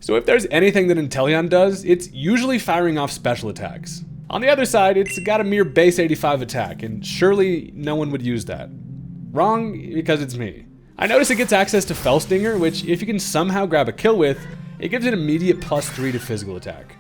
So if there's anything that Inteleon does, it's usually firing off special attacks. On the other side, it's got a mere base 85 attack, and surely no one would use that. Wrong, because it's me. I notice it gets access to Fell Stinger, which if you can somehow grab a kill with, it gives it immediate +3 to physical attack.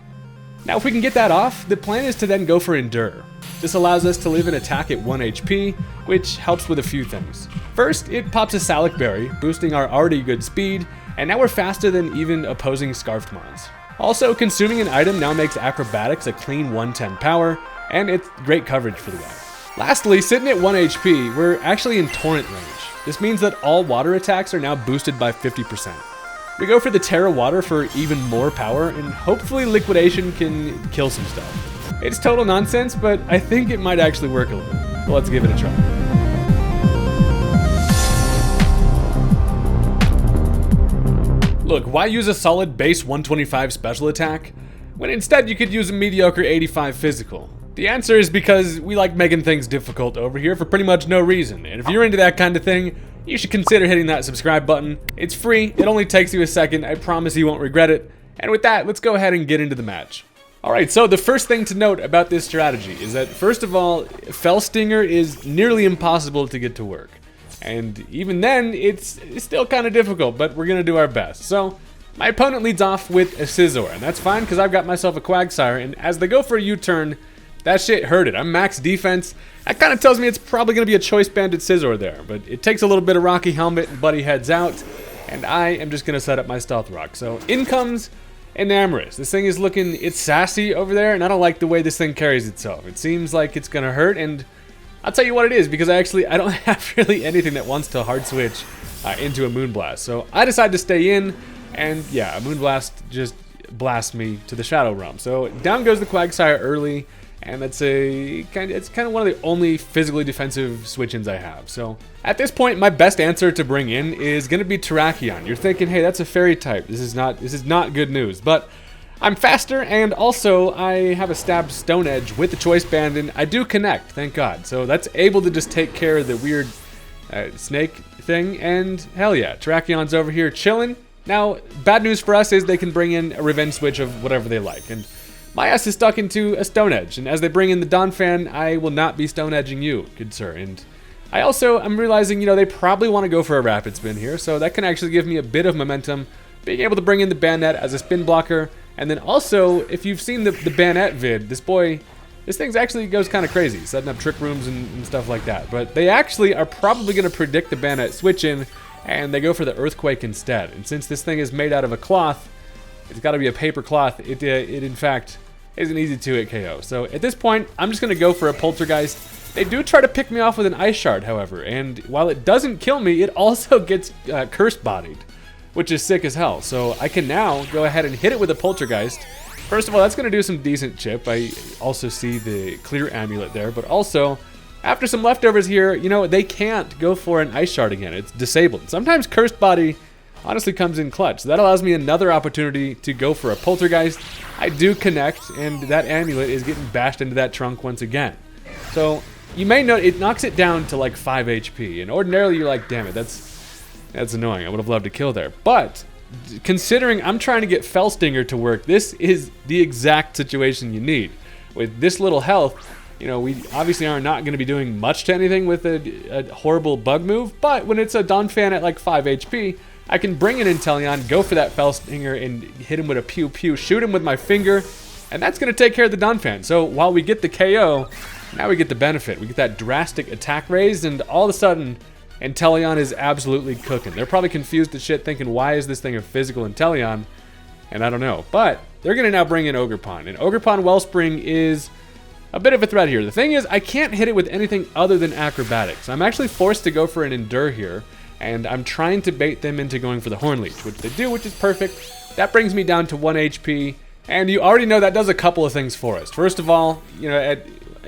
Now if we can get that off, the plan is to then go for Endure. This allows us to live an attack at 1 HP, which helps with a few things. First, it pops a Salic Berry, boosting our already good speed, and now we're faster than even opposing Scarfed Mons. Also, consuming an item now makes Acrobatics a clean 110 power, and it's great coverage for the guy. Lastly, sitting at 1 HP, we're actually in Torrent range. This means that all water attacks are now boosted by 50%. We go for the Terra Water for even more power, and hopefully Liquidation can kill some stuff. It's total nonsense, but I think it might actually work a little. So let's give it a try. Look, why use a solid base 125 special attack, when instead you could use a mediocre 85 physical? The answer is because we like making things difficult over here for pretty much no reason, and if you're into that kind of thing, you should consider hitting that subscribe button. It's free, it only takes you a second, I promise you won't regret it. And with that, let's go ahead and get into the match. Alright, so the first thing to note about this strategy is that, first of all, Fell Stinger is nearly impossible to get to work. And even then, it's still kind of difficult, but we're going to do our best. So, my opponent leads off with a Scizor, and that's fine because I've got myself a Quagsire, and as they go for a U-turn, that shit hurted. I'm max defense. That kind of tells me it's probably going to be a Choice Banded Scizor there, but it takes a little bit of Rocky Helmet and Buddy heads out, and I am just going to set up my Stealth Rock. So, in comes Enamorus. This thing is looking, it's sassy over there, and I don't like the way this thing carries itself. It seems like it's going to hurt, and I'll tell you what it is, because I don't have really anything that wants to hard switch into a Moonblast. So I decided to stay in, and yeah, a Moonblast just blasts me to the Shadow Realm. So down goes the Quagsire early, and it's kind of one of the only physically defensive switch-ins I have. So at this point, my best answer to bring in is going to be Terrakion. You're thinking, hey, that's a fairy type. This is not good news, but I'm faster, and also I have a stabbed Stone Edge with the Choice Band, and I do connect, thank God. So that's able to just take care of the weird snake thing, and hell yeah, Terrakion's over here chilling. Now, bad news for us is they can bring in a revenge switch of whatever they like, and my ass is stuck into a Stone Edge, and as they bring in the Donphan, I will not be Stone Edging you, good sir. And I'm realizing, they probably want to go for a Rapid Spin here, so that can actually give me a bit of momentum, being able to bring in the Bayonet as a spin blocker. And then also, if you've seen the Bayonet vid, this thing actually goes kind of crazy, setting up trick rooms and stuff like that. But they actually are probably going to predict the Bayonet switch in, and they go for the Earthquake instead. And since this thing is made out of a cloth, it's got to be a paper cloth, it in fact is an easy 2-hit KO. So at this point, I'm just going to go for a Poltergeist. They do try to pick me off with an Ice Shard, however, and while it doesn't kill me, it also gets Curse Bodied, which is sick as hell. So I can now go ahead and hit it with a Poltergeist. First of all, that's going to do some decent chip. I also see the Clear Amulet there, but also, after some leftovers here, they can't go for an Ice Shard again. It's disabled. Sometimes Cursed Body honestly comes in clutch. So that allows me another opportunity to go for a Poltergeist. I do connect, and that Amulet is getting bashed into that trunk once again. So you may note it knocks it down to like 5 HP, and ordinarily you're like, damn it, that's annoying. I would have loved to kill there. But considering I'm trying to get Fell Stinger to work, this is the exact situation you need. With this little health, we obviously are not going to be doing much to anything with a horrible bug move, but when it's a Donphan at like 5 HP, I can bring in Inteleon, go for that Fell Stinger, and hit him with a Pew Pew, shoot him with my finger, and that's going to take care of the Donphan. So while we get the KO, now we get the benefit. We get that drastic attack raise, and all of a sudden, Inteleon is absolutely cooking. They're probably confused as shit, thinking, why is this thing a physical Inteleon? And I don't know. But they're going to now bring in Ogerpon, and Ogerpon Wellspring is a bit of a threat here. The thing is, I can't hit it with anything other than Acrobatics. I'm actually forced to go for an Endure here, and I'm trying to bait them into going for the Horn Leech, which they do, which is perfect. That brings me down to 1 HP, and you already know that does a couple of things for us. First of all,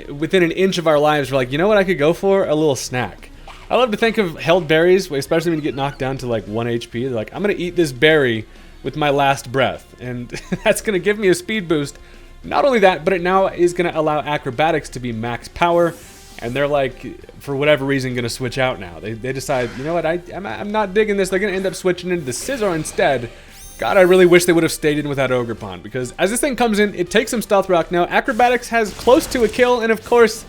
within an inch of our lives, we're like, you know what I could go for? A little snack. I love to think of held berries, especially when you get knocked down to like 1 HP. They're like, I'm going to eat this berry with my last breath, and that's going to give me a speed boost. Not only that, but it now is going to allow Acrobatics to be max power, and they're like, for whatever reason, going to switch out now. They decide, you know what, I'm not digging this. They're going to end up switching into the Scizor instead, God, I really wish they would have stayed in with that Ogerpon, because as this thing comes in, it takes some Stealth Rock. Now, Acrobatics has close to a kill, and of course,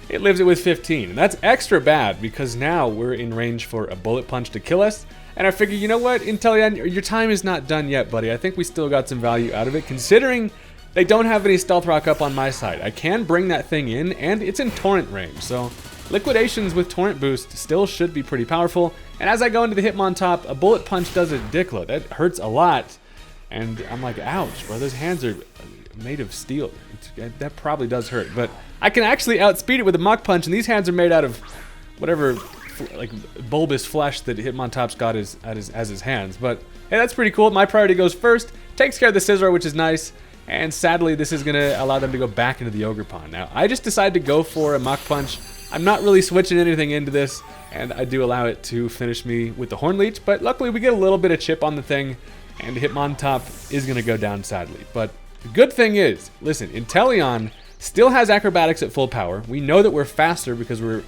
it lives it with 15. And that's extra bad, because now we're in range for a Bullet Punch to kill us. And I figure, you know what, Inteleon, your time is not done yet, buddy. I think we still got some value out of it, considering they don't have any Stealth Rock up on my side. I can bring that thing in, and it's in Torrent range, so Liquidations with Torrent Boost still should be pretty powerful. And as I go into the Hitmontop, a Bullet Punch does a dickload. That hurts a lot. And I'm like, ouch, bro, those hands are made of steel. That probably does hurt. But I can actually outspeed it with a Mach Punch, and these hands are made out of whatever like bulbous flesh that Hitmontop's got as his hands. But hey, that's pretty cool. My priority goes first, takes care of the Scizor, which is nice. And sadly, this is going to allow them to go back into the Ogerpon. Now, I just decided to go for a Mach Punch. I'm not really switching anything into this, and I do allow it to finish me with the Horn Leech, but luckily we get a little bit of chip on the thing, and Hitmontop is going to go down sadly. But the good thing is, listen, Inteleon still has Acrobatics at full power. We know that we're faster because we're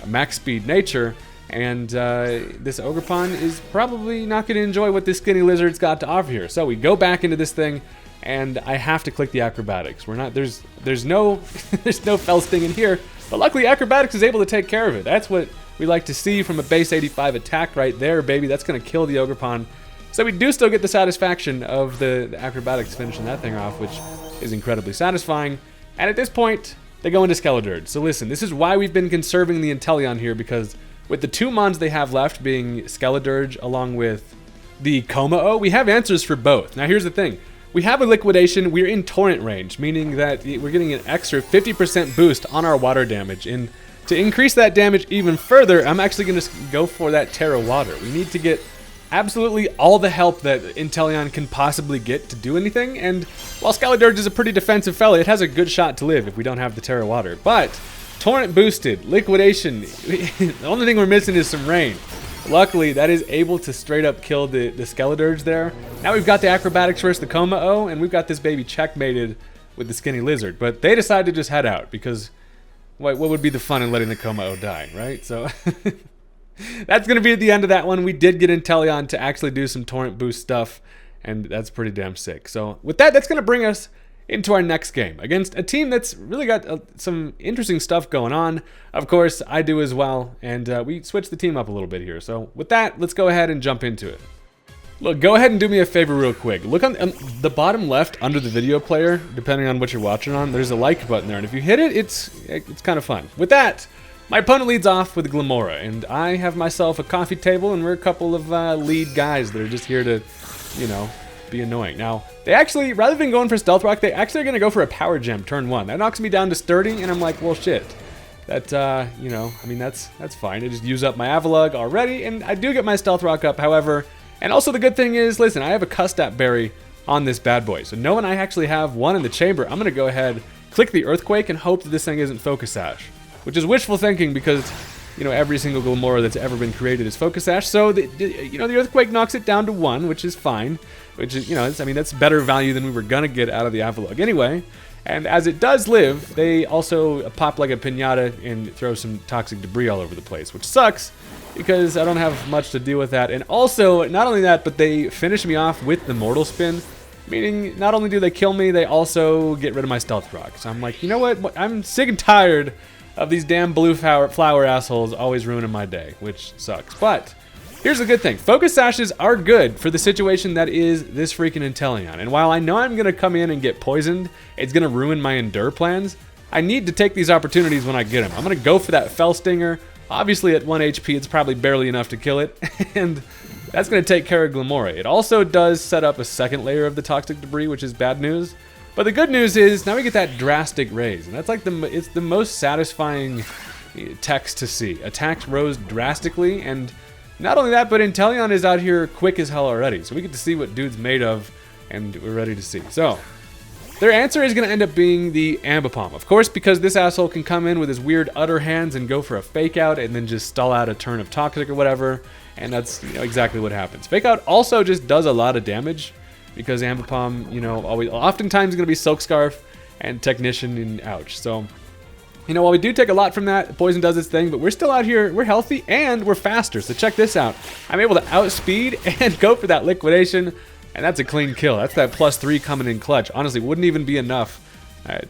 max speed nature, and this Ogerpon is probably not going to enjoy what this skinny lizard's got to offer here. So we go back into this thing, and I have to click the Acrobatics. We're not, there's no there's no Fell Sting in here, but luckily Acrobatics is able to take care of it. That's what we like to see from a base 85 attack right there, baby. That's going to kill the Ogerpon. So we do still get the satisfaction of the Acrobatics finishing that thing off, which is incredibly satisfying. And at this point, they go into Skeledirge. So listen, this is why we've been conserving the Inteleon here, because with the two mons they have left being Skeledirge along with the Komao, we have answers for both. Now here's the thing. We have a Liquidation, we're in Torrent range, meaning that we're getting an extra 50% boost on our water damage. And to increase that damage even further, I'm actually going to go for that Terra Water. We need to get absolutely all the help that Inteleon can possibly get to do anything. And while Skeledirge is a pretty defensive fella, it has a good shot to live if we don't have the Terra Water. But Torrent boosted, Liquidation, the only thing we're missing is some rain. Luckily, that is able to straight up kill the Skeledirge there. Now we've got the Acrobatics versus the Komao, and we've got this baby checkmated with the skinny lizard. But they decided to just head out, because what would be the fun in letting the Komao die, right? So that's going to be at the end of that one. We did get Inteleon to actually do some Torrent boost stuff, and that's pretty damn sick. So with that, that's going to bring us into our next game against a team that's really got some interesting stuff going on. Of course, I do as well, and we switched the team up a little bit here. So with that, let's go ahead and jump into it. Look, go ahead and do me a favor real quick. Look on the bottom left under the video player, depending on what you're watching on, there's a like button there, and if you hit it, it's kind of fun. With that, my opponent leads off with Glimmora, and I have myself a coffee table, and we're a couple of lead guys that are just here to, you know, be annoying. Now, they actually, rather than going for Stealth Rock, they actually are going to go for a Power Gem turn 1. That knocks me down to Sturdy, and I'm like, well, shit. That, you know, I mean, that's fine. I just use up my Avalugg already, and I do get my Stealth Rock up, however. And also the good thing is, listen, I have a Custap Berry on this bad boy. So knowing I actually have one in the chamber, I'm going to go ahead, click the Earthquake, and hope that this thing isn't Focus Sash. Which is wishful thinking, because, you know, every single Glimmora that's ever been created is Focus Sash. So, you know, the Earthquake knocks it down to 1, which is fine. Which is, you know, I mean, that's better value than we were going to get out of the Avalugg anyway. And as it does live, they also pop like a piñata and throw some toxic debris all over the place, which sucks because I don't have much to deal with that. And also, not only that, but they finish me off with the Mortal Spin, meaning not only do they kill me, they also get rid of my Stealth Rock. So I'm like, you know what? I'm sick and tired of these damn blue flower assholes always ruining my day, which sucks. But here's the good thing. Focus Sashes are good for the situation that is this freaking Inteleon. And while I know I'm going to come in and get poisoned, it's going to ruin my Endure plans, I need to take these opportunities when I get them. I'm going to go for that Fell Stinger. Obviously at 1 HP, it's probably barely enough to kill it. And that's going to take care of Glimmora. It also does set up a second layer of the toxic debris, which is bad news. But the good news is now we get that drastic raise. And that's like it's the most satisfying text to see. Attacks rose drastically, and not only that, but Inteleon is out here quick as hell already. So we get to see what dude's made of, and we're ready to see. So their answer is going to end up being the Ambipom. Of course, because this asshole can come in with his weird Utter Hands and go for a Fake Out and then just stall out a turn of Toxic or whatever. And that's, you know, exactly what happens. Fake Out also just does a lot of damage because Ambipom, you know, oftentimes going to be Silk Scarf and Technician and ouch. So, you know, while we do take a lot from that, Poison does its thing, but we're still out here, we're healthy, and we're faster. So check this out. I'm able to outspeed and go for that Liquidation, And that's a clean kill. That's that +3 coming in clutch. Honestly, wouldn't even be enough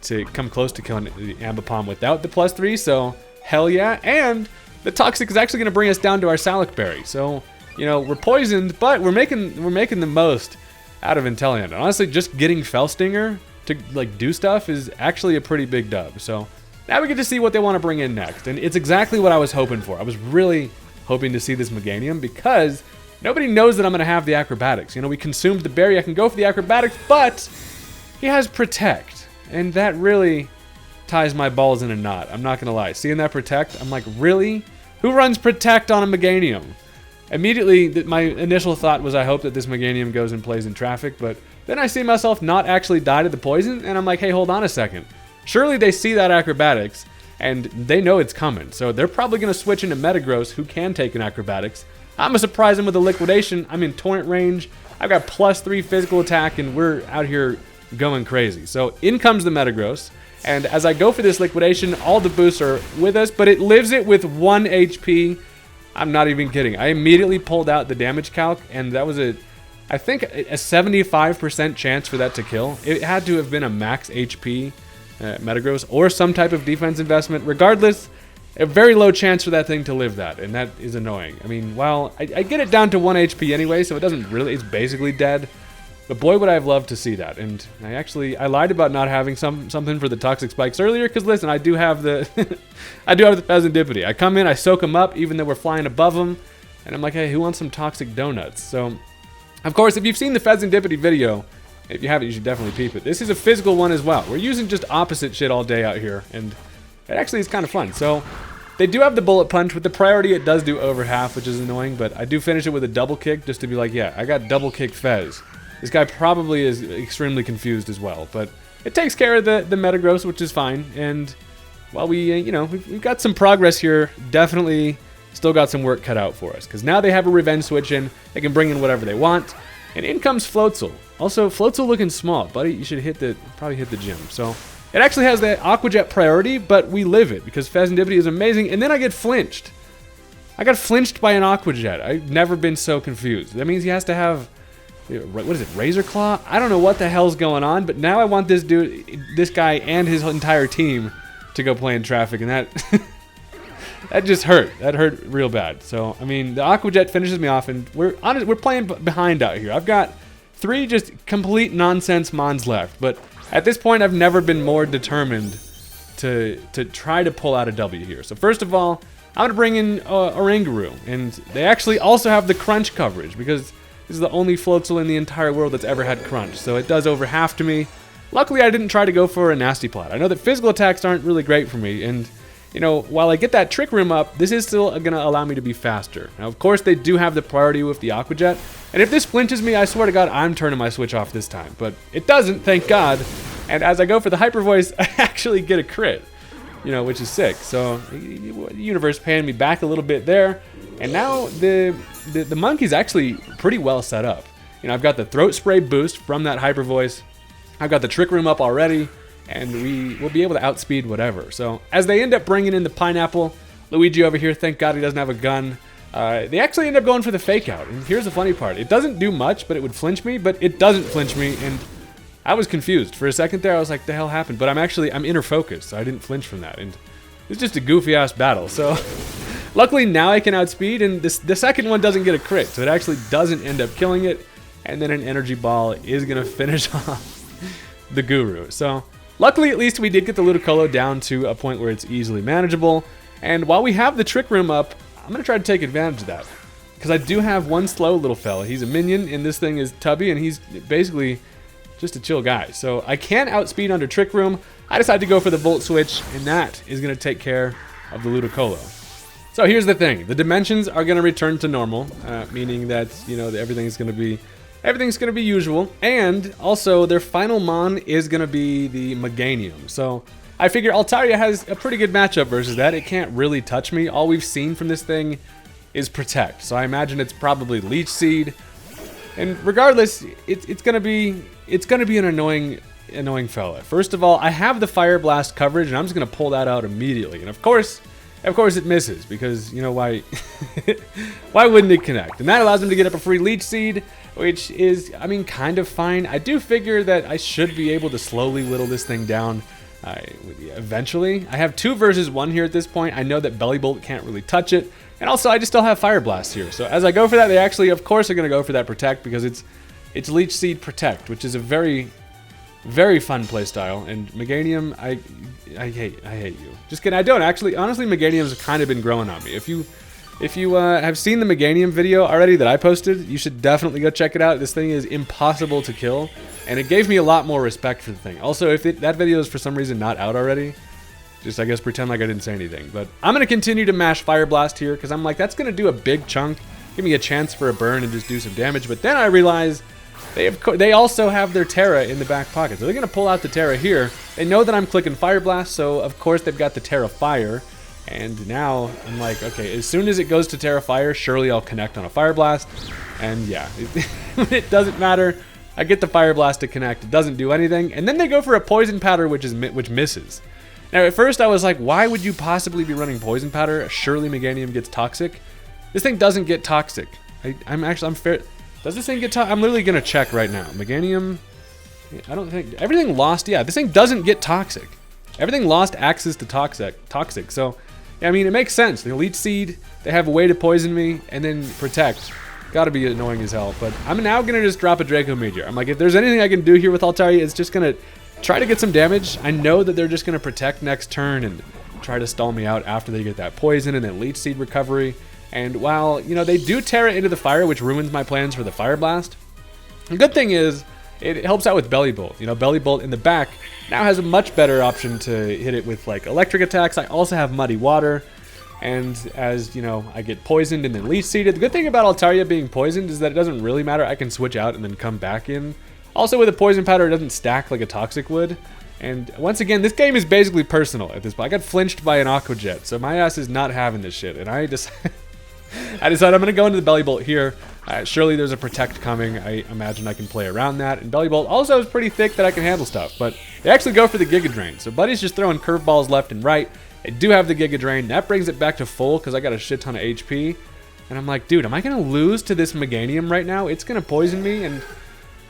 to come close to killing the Ambipom without the +3, so hell yeah. And the Toxic is actually going to bring us down to our Salic Berry. So, you know, we're poisoned, but we're making the most out of Inteleon. And honestly, just getting Fellstinger to like do stuff is actually a pretty big dub. So now we get to see what they want to bring in next. And it's exactly what I was hoping for. I was really hoping to see this Meganium because nobody knows that I'm going to have the acrobatics. You know, we consumed the berry. I can go for the acrobatics, but he has Protect. And that really ties my balls in a knot. I'm not going to lie. Seeing that Protect, I'm like, really? Who runs Protect on a Meganium? Immediately, my initial thought was I hope that this Meganium goes and plays in traffic, but then I see myself not actually die to the poison, and I'm like, hey, hold on a second. Surely they see that acrobatics, and they know it's coming. So they're probably going to switch into Metagross, who can take an acrobatics. I'm going to surprise him with a liquidation. I'm in torrent range. I've got +3 physical attack, and we're out here going crazy. So in comes the Metagross, and as I go for this liquidation, all the boosts are with us, but it lives it with 1 HP. I'm not even kidding. I immediately pulled out the damage calc, and that was I think a 75% chance for that to kill. It had to have been a max HP Metagross or some type of defense investment. Regardless, a very low chance for that thing to live that, and that is annoying. I mean, while I get it down to 1 HP anyway, so it doesn't really, it's basically dead. But boy, would I have loved to see that. And I lied about not having something for the Toxic Spikes earlier, because listen, I do have the I do have the Pheasantipity. I come in, I soak them up, even though we're flying above them, and I'm like, hey, who wants some Toxic Donuts? So, of course, if you've seen the Pheasantipity video, if you haven't, you should definitely peep it. This is a physical one as well. We're using just opposite shit all day out here, and it actually is kind of fun. So, they do have the Bullet Punch. With the priority, it does do over half, which is annoying, but I do finish it with a double kick just to be like, yeah, I got double kick Fez. This guy probably is extremely confused as well, but it takes care of the Metagross, which is fine. And while we've got some progress here, definitely still got some work cut out for us, because now they have a revenge switch in. They can bring in whatever they want, and in comes Floatzel. Also, Floatzel looking small, buddy. You should probably hit the gym. So it actually has the Aqua Jet priority, but we live it because Pheasantipity is amazing. And then I get flinched. I got flinched by an Aqua Jet. I've never been so confused. That means he has to have, what is it, Razor Claw? I don't know what the hell's going on, but now I want this guy and his entire team to go play in traffic, and that that just hurt. That hurt real bad. So, I mean, the Aqua Jet finishes me off, and we're playing behind out here. I've got 3 just complete nonsense Mons left, but at this point, I've never been more determined to try to pull out a W here. So first of all, I'm going to bring in Oranguru, and they actually also have the crunch coverage, because this is the only Floatzel in the entire world that's ever had crunch, so it does over half to me. Luckily, I didn't try to go for a Nasty Plot. I know that physical attacks aren't really great for me, and, you know, while I get that Trick Room up, this is still going to allow me to be faster. Now, of course, they do have the priority with the Aqua Jet, and if this flinches me, I swear to God, I'm turning my switch off this time. But it doesn't, thank God, and as I go for the Hyper Voice, I actually get a crit, you know, which is sick. So, the universe paying me back a little bit there, and now the monkey's actually pretty well set up. You know, I've got the Throat Spray boost from that Hyper Voice. I've got the Trick Room up already, and we will be able to outspeed whatever. So as they end up bringing in the Pineapple, Luigi over here, thank God he doesn't have a gun. They actually end up going for the Fake Out. And here's the funny part. It doesn't do much, but it would flinch me, but it doesn't flinch me, and I was confused. For a second there, I was like, the hell happened? But I'm inner focused, so I didn't flinch from that. And it's just a goofy-ass battle, so luckily now I can outspeed, and the second one doesn't get a crit, so it actually doesn't end up killing it, and then an Energy Ball is going to finish off the Guru. So luckily, at least we did get the Ludicolo down to a point where it's easily manageable, and while we have the Trick Room up, I'm going to try to take advantage of that, because I do have one slow little fella. He's a minion, and this thing is Tubby, and he's basically just a chill guy. So I can outspeed under Trick Room. I decided to go for the Volt Switch, and that is going to take care of the Ludicolo. So here's the thing. The dimensions are going to return to normal, meaning that, you know, everything's going to be usual, and also their final Mon is going to be the Meganium. So I figure Altaria has a pretty good matchup versus that. It can't really touch me. All we've seen from this thing is Protect. So I imagine it's probably Leech Seed. And regardless, it's gonna be an annoying fella. First of all, I have the Fire Blast coverage, and I'm just gonna pull that out immediately. And of course it misses, because, you know, why why wouldn't it connect? And that allows him to get up a free Leech Seed, which is, I mean, kind of fine. I do figure that I should be able to slowly whittle this thing down eventually. I have 2 versus 1 here at this point. I know that Bellibolt can't really touch it, and also I just still have Fire Blast here. So as I go for that, they actually, of course, are going to go for that Protect because it's Leech Seed Protect, which is a very, very fun playstyle. And Meganium, I hate you. Just kidding. I don't actually. Honestly, Meganium's kind of been growing on me. If you have seen the Meganium video already that I posted, you should definitely go check it out. This thing is impossible to kill, and it gave me a lot more respect for the thing. Also, if that video is for some reason not out already, just I guess pretend like I didn't say anything. But I'm gonna continue to mash Fire Blast here because I'm like, that's gonna do a big chunk, give me a chance for a burn and just do some damage. But then I realize they also have their Terra in the back pocket, so they're gonna pull out the Terra here. They know that I'm clicking Fire Blast, so of course they've got the Terra Fire. And now I'm like, okay, as soon as it goes to Terra Fire, surely I'll connect on a Fire Blast. And yeah, it doesn't matter. I get the Fire Blast to connect. It doesn't do anything. And then they go for a Poison Powder, which misses. Now, at first I was like, why would you possibly be running Poison Powder? Surely Meganium gets Toxic. This thing doesn't get Toxic. I'm fair. Does this thing get Toxic? I'm literally going to check right now. Meganium, I don't think, everything lost. Yeah, this thing doesn't get Toxic. Everything lost access to Toxic. So, yeah, I mean, it makes sense. The Leech Seed, they have a way to poison me, and then Protect. Gotta be annoying as hell. But I'm now gonna just drop a Draco Meteor. I'm like, if there's anything I can do here with Altaria, it's just gonna try to get some damage. I know that they're just gonna Protect next turn and try to stall me out after they get that poison and then Leech Seed recovery. And while, you know, they do Terra into the fire, which ruins my plans for the Fire Blast, the good thing is, it helps out with Bellibolt. You know, Bellibolt in the back now has a much better option to hit it with like electric attacks. I also have Muddy Water, and as you know, I get poisoned and then Leech Seeded. The good thing about Altaria being poisoned is that it doesn't really matter. I can switch out and then come back in. Also with a Poison Powder, it doesn't stack like a Toxic would. And once again, this game is basically personal at this point. I got flinched by an Aqua Jet, so my ass is not having this shit. And I decided I'm going to go into the Bellibolt here. Surely there's a Protect coming. I imagine I can play around that. And Bellibolt also is pretty thick that I can handle stuff. But they actually go for the Giga Drain. So Buddy's just throwing curveballs left and right. I do have the Giga Drain. That brings it back to full because I got a shit ton of HP. And I'm like, dude, am I going to lose to this Meganium right now? It's going to poison me. And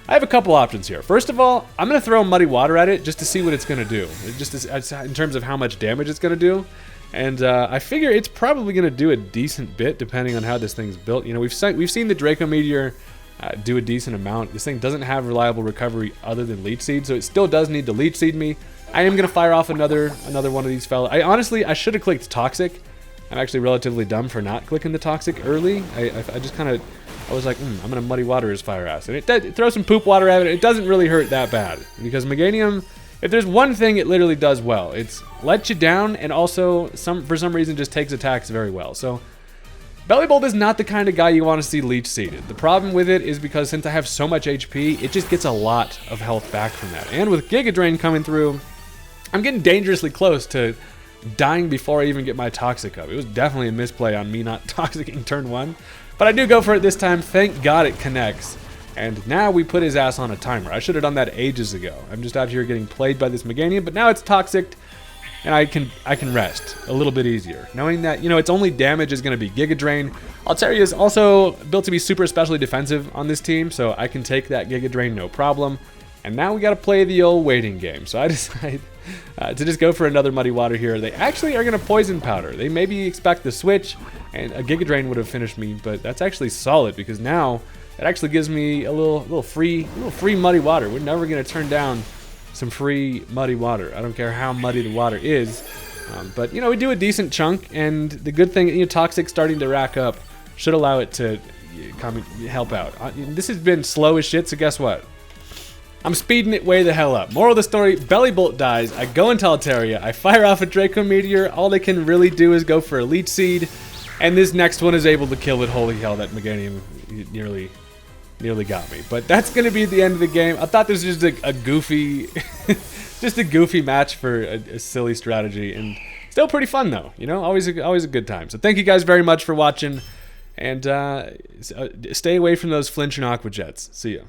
I have a couple options here. First of all, I'm going to throw Muddy Water at it just to see what it's going to do. Just in terms of how much damage it's going to do. And I figure it's probably going to do a decent bit depending on how this thing's built. You know, we've seen the Draco Meteor do a decent amount. This thing doesn't have reliable recovery other than Leech Seed, so it still does need to Leech Seed me. I am going to fire off another one of these fellas. I should have clicked Toxic. I'm actually relatively dumb for not clicking the Toxic early. I just kind of, I was like, I'm going to Muddy Water his Fire Ass. And it throws some poop water at it. It doesn't really hurt that bad because Meganium, if there's one thing it literally does well, it's lets you down and also for some reason just takes attacks very well. So Bellibolt is not the kind of guy you want to see Leech Seeded. The problem with it is because since I have so much HP, it just gets a lot of health back from that. And with Giga Drain coming through, I'm getting dangerously close to dying before I even get my Toxic up. It was definitely a misplay on me not Toxicing turn 1. But I do go for it this time. Thank God it connects. And now we put his ass on a timer. I should have done that ages ago. I'm just out here getting played by this Meganium, but now it's Toxic, and I can rest a little bit easier. Knowing that, you know, its only damage is going to be Giga Drain. Altaria is also built to be super especially defensive on this team, so I can take that Giga Drain no problem. And now we got to play the old waiting game. So I decide to just go for another Muddy Water here. They actually are going to Poison Powder. They maybe expect the switch, and a Giga Drain would have finished me, but that's actually solid because now it actually gives me a little free Muddy Water. We're never going to turn down some free Muddy Water. I don't care how muddy the water is. But, you know, we do a decent chunk, and the good thing, you know, Toxic starting to rack up should allow it to help out. This has been slow as shit, so guess what? I'm speeding it way the hell up. Moral of the story, Bellibolt dies. I go into Altaria. I fire off a Draco Meteor. All they can really do is go for a Leech Seed. And this next one is able to kill it. Holy hell, that Meganium nearly got me. But that's going to be the end of the game. I thought this was just a goofy just a goofy match for a silly strategy, and still pretty fun though, you know, always a good time. So thank you guys very much for watching, and stay away from those flinching Aqua Jets. See ya.